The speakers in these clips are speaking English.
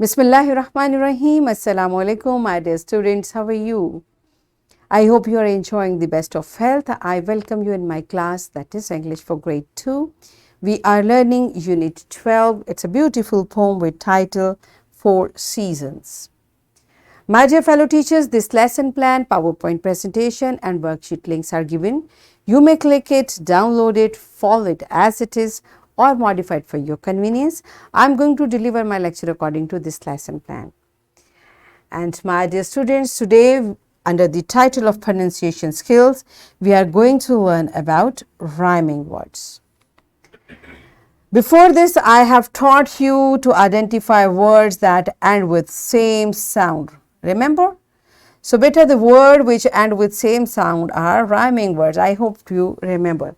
Bismillahirrahmanirrahim. Assalamu alaikum, my dear students. How are you? I hope you are enjoying the best of health. I welcome you in my class, that is English for grade 2. We are learning unit 12. It's a beautiful poem with title Four Seasons. My dear fellow teachers, this lesson plan, PowerPoint presentation and worksheet links are given. You may click it, download it, follow it as it is or modify it for your convenience. I am going to deliver my lecture according to this lesson plan. And my dear students, today under the title of pronunciation skills, we are going to learn about rhyming words. Before this, I have taught you to identify words that end with same sound. Remember? So beta, the word which end with same sound are rhyming words. I hope you remember.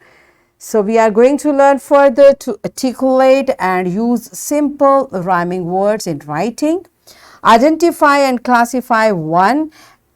So we are going to learn further to articulate and use simple rhyming words in writing. Identify and classify 1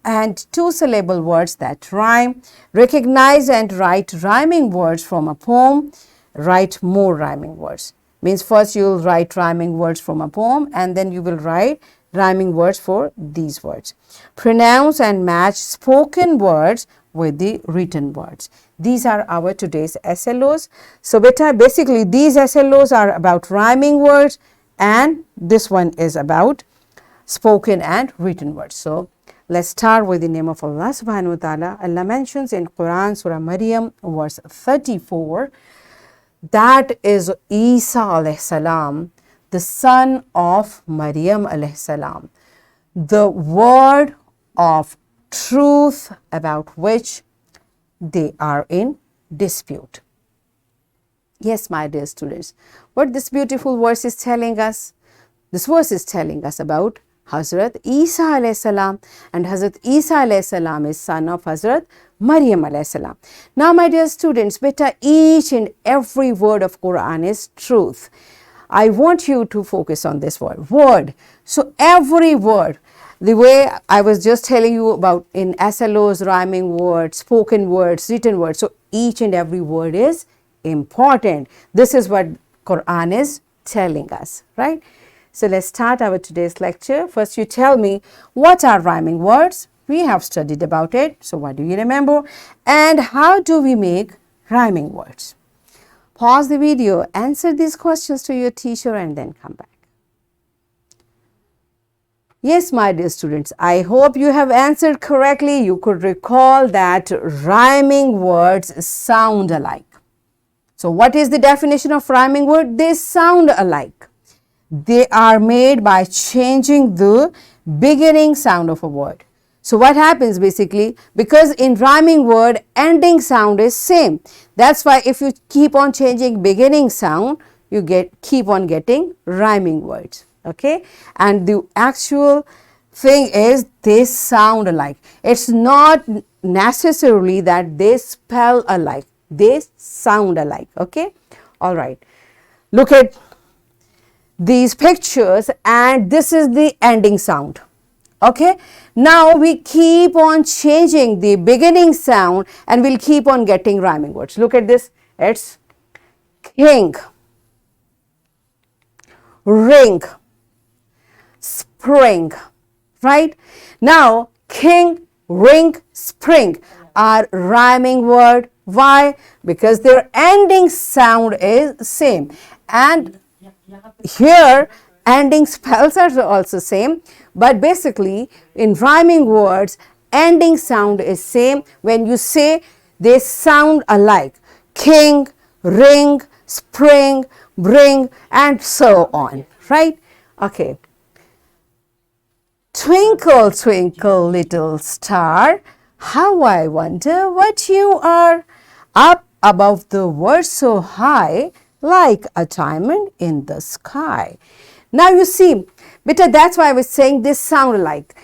and 2 syllable words that rhyme. Recognize and write rhyming words from a poem. Write more rhyming words. Means first you will write rhyming words from a poem and then you will write rhyming words for these words. Pronounce and match spoken words with the written words. These are our today's SLOs. So beta, basically these SLOs are about rhyming words and this one is about spoken and written words. So let's start with the name of Allah subhanahu wa ta'ala. Allah mentions in Quran Surah Maryam verse 34 that is Isa alayhi salam, the son of Maryam alayhi salam, the word of truth about which they are in dispute. Yes, my dear students, what this beautiful verse is telling us? This verse is telling us about Hazrat Isa alayhi salam, and Hazrat Isa alayhi salam is son of Hazrat Maryam alayhi salam. Now, my dear students, beta, each and every word of Quran is truth. I want you to focus on this word. So every word, the way I was just telling you about in SLOs, rhyming words, spoken words, written words. So each and every word is important. This is what Quran is telling us, right? So let's start our today's lecture. First you tell me what are rhyming words. We have studied about it. So what do you remember? And how do we make rhyming words? Pause the video, answer these questions to your teacher and then come back. Yes, my dear students, I hope you have answered correctly. You could recall that rhyming words sound alike. So what is the definition of rhyming word? They sound alike. They are made by changing the beginning sound of a word. So what happens basically, because in rhyming word ending sound is same. That's why if you keep on changing beginning sound, you keep on getting rhyming words. Okay, and the actual thing is they sound alike. It's not necessarily that they spell alike. They sound alike. Okay, all right. Look at these pictures and this is the ending sound. Okay, now we keep on changing the beginning sound and we'll keep on getting rhyming words. Look at this. It's king, ring, spring, right? Now king, ring, spring are rhyming word. Why? Because their ending sound is same, and here ending spells are also same, but basically in rhyming words ending sound is same. When you say they sound alike, king, ring, spring, bring and so on, right? Okay. Twinkle, twinkle, little star, how I wonder what you are. Up above the world so high, like a diamond in the sky. Now you see, beta, that's why I was saying this sound alike.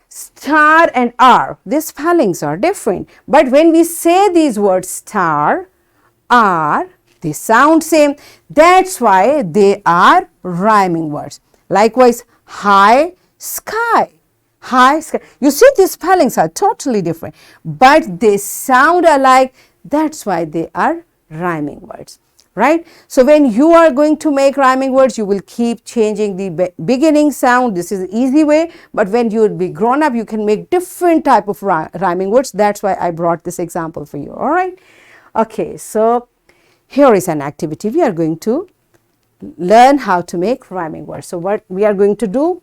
Star and R, these spellings are different. But when we say these words star, R, they sound same. That's why they are rhyming words. Likewise, high, sky, high sky. You see, these spellings are totally different, but they sound alike. That's why they are rhyming words. right? So when you are going to make rhyming words, you will keep changing the beginning sound. This is the easy way, but when you would be grown up, you can make different type of rhyming words. That's why I brought this example for you. All right. Okay, so here is an activity. We are going to learn how to make rhyming words. So what we are going to do,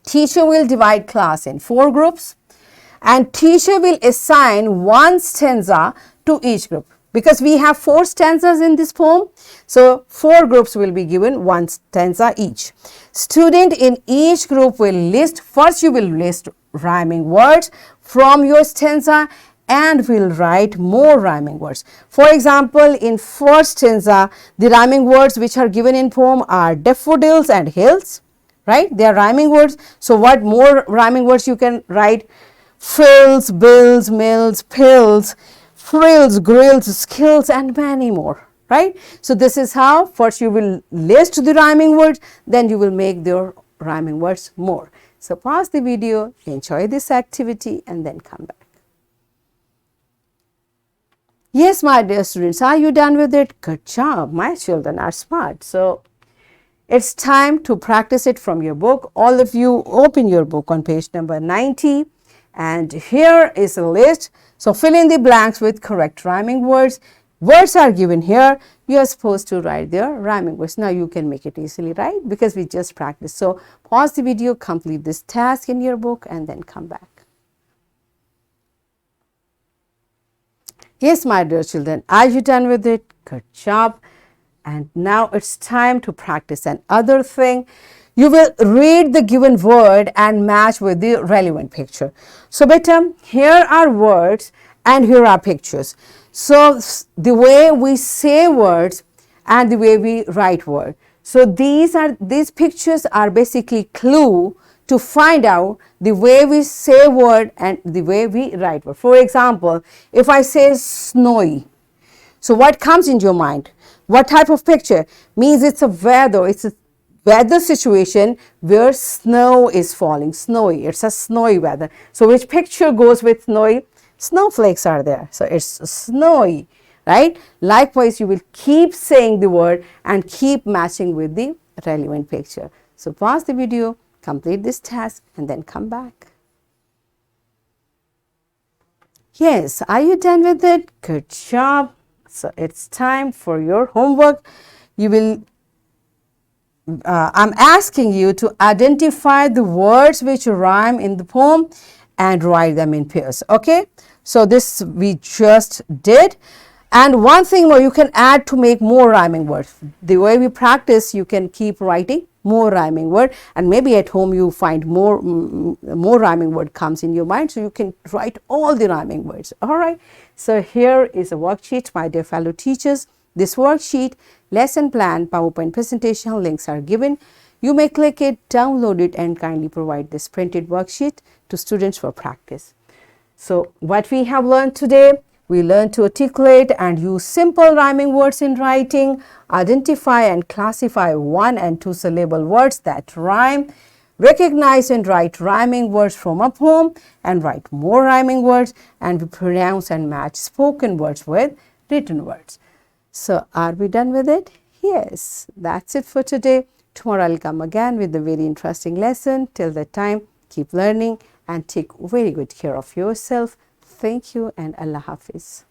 teacher will divide class in 4 groups, and teacher will assign 1 stanza to each group. Because we have 4 stanzas in this poem, so 4 groups will be given 1 stanza each. Student in each group will list, first you will list rhyming words from your stanza and will write more rhyming words. For example, in first stanza, the rhyming words which are given in poem are daffodils and hills, right? They are rhyming words. So what more rhyming words you can write? Frills, bills, mills, pills, frills, grills, skills, and many more, right? So this is how first you will list the rhyming words, then you will make their rhyming words more. So pause the video, enjoy this activity, and then come back. Yes, my dear students, are you done with it? Good job. My children are smart. So it's time to practice it from your book. All of you open your book on page number 90. And here is a list. So fill in the blanks with correct rhyming words. Words are given here. You are supposed to write their rhyming words. Now you can make it easily, right? Because we just practiced. So pause the video, complete this task in your book, and then come back. Yes, my dear children, are you done with it? Good job. And now it's time to practice another thing. You will read the given word and match with the relevant picture. So beta, here are words and here are pictures. So the way we say words and the way we write word. So these pictures are basically clue to find out the way we say word and the way we write word. For example, if I say snowy, so what comes into your mind? What type of picture? Means it's a weather, it's a weather situation where snow is falling, snowy, it's a snowy weather. So which picture goes with snowy? Snowflakes are there, so it's snowy, right? Likewise, you will keep saying the word and keep matching with the relevant picture. So pause the video, complete this task, and then come back. Yes, are you done with it? Good job. So it's time for your homework. You will I'm asking you to identify the words which rhyme in the poem and write them in pairs. Okay, so this we just did. And one thing more you can add to make more rhyming words. The way we practice, you can keep writing more rhyming word, and maybe at home you find more rhyming word comes in your mind, so you can write all the rhyming words. All right, so here is a worksheet, my dear fellow teachers. This worksheet, lesson plan, PowerPoint presentation links are given. You may click it, download it, and kindly provide this printed worksheet to students for practice. So what we have learned today, we learned to articulate and use simple rhyming words in writing, identify and classify 1 and 2 syllable words that rhyme, recognize and write rhyming words from a poem, and write more rhyming words, and we pronounce and match spoken words with written words. So are we done with it? Yes, that's it for today. Tomorrow I'll come again with a very interesting lesson. Till that time, keep learning and take very good care of yourself. Thank you and Allah Hafiz.